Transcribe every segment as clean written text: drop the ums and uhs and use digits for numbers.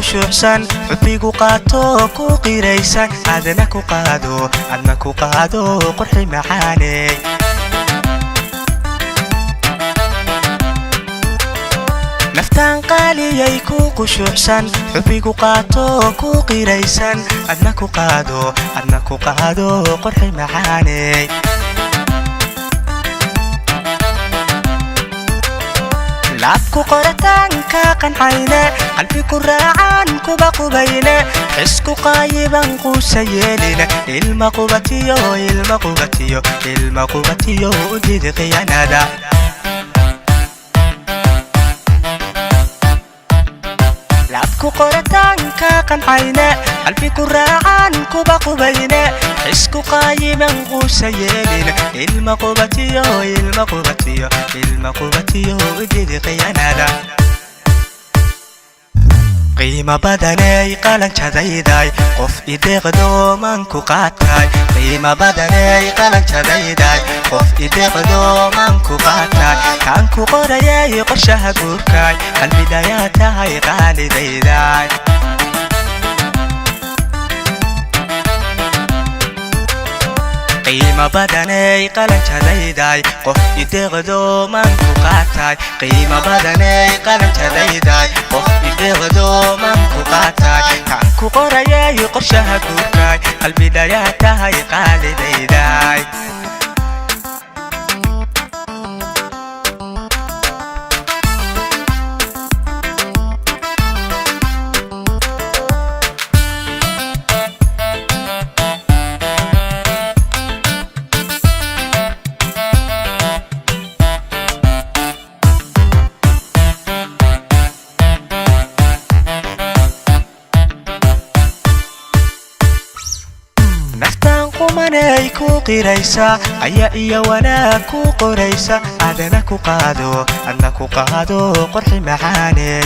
khushuucsan xubbigu qaato ku qiraysan adna ku qaado qurxi macaaney naftaan qaaliyay ku khushuucsan xubbigu qaato ku qiraysan adna ku qaado qurxi macaaney laabku qoritaanka qancayne qalbigu raacaan kuba qubayne xisku qaayiban quusa yeeline ilma qubatiyo udidi khiyaanada laabku qoritaanka qancayne qalbigu raacaan kuba qubayne xisku qaayiban quusa yeeline ilma qubatiyo udidi khiyaanada qiimo badanay qalanjadayday qof ideeqdo manku qaatay qiimo badanay qalanjadayday qof ideeqdo manku qaatay kaan ku qorayay qorshaha guurkay qalbidayaa tahay qaalidayday qiimo badanay qalanjadayday qof ideeqdo manku qaatay qiimo badanay qalanjadayday qof ideeqdo manku qaatay kaan ku qorayay qorshaha guurkay qalbidayaa tahay qaalidayday kumanay ku qiraysa ayaa iyo wanaag ku qoraysa adna ku qaado qurxi macaaney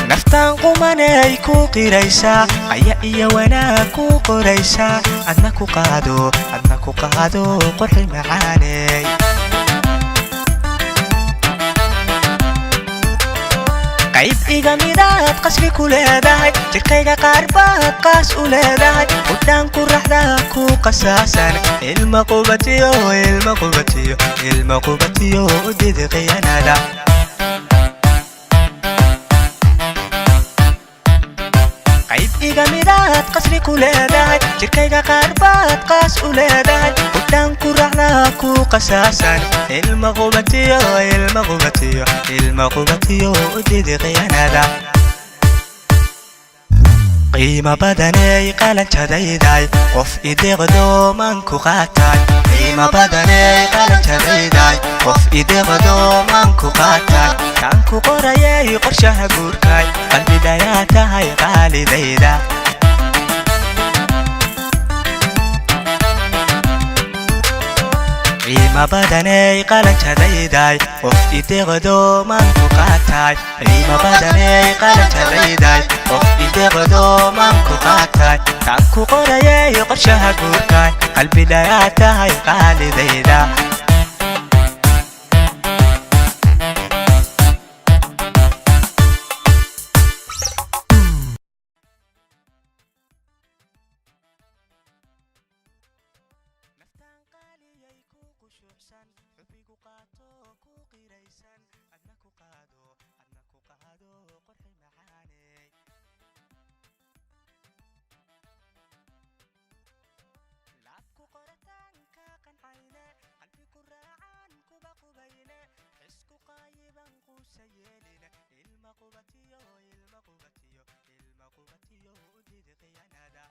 naftaan qumanay ku qiraysa ayaa iyo wanaag ku qoraysa adna ku qaado qurxi macaaney qayb iga midaad qasbi ku leedahay jirkayga qaar baad qaas u leedahay hudhaan ku raxda ku qasaasan ilma qubatiyo udidi khiyaanada qayb iga midaad qasbi ku leedahay jirkayga qaar baad qaas u leedahay hudhaan ku raxda ku qasaasan ilma qubatiyo udidi khiyaanada qiimo badanay qalanjadayday qof ideeqdo manku qaatay qiimo badanay qalanjadayday qof ideeqdo manku qaatay kaan ku qorayay qorshaha guurkay qalbidayaa tahay qaalidayda qiimo badanay qalanjadayday qof ideeqdo manku qaatay qiimo badanay qalanjadayday qof ideeqdo manku qaatay kaan ku qorayay qorshaha guurkay qalbidayaa tahay qaalidayda xubbigu qaato ku qiraysan adna ku qaado qurxi macaaney laabku qoritaanka qancayne qalbigu raacaan kuba qubayne xisku qaayiban quusa yeeline ilma qubatiyo udidi khiyaanada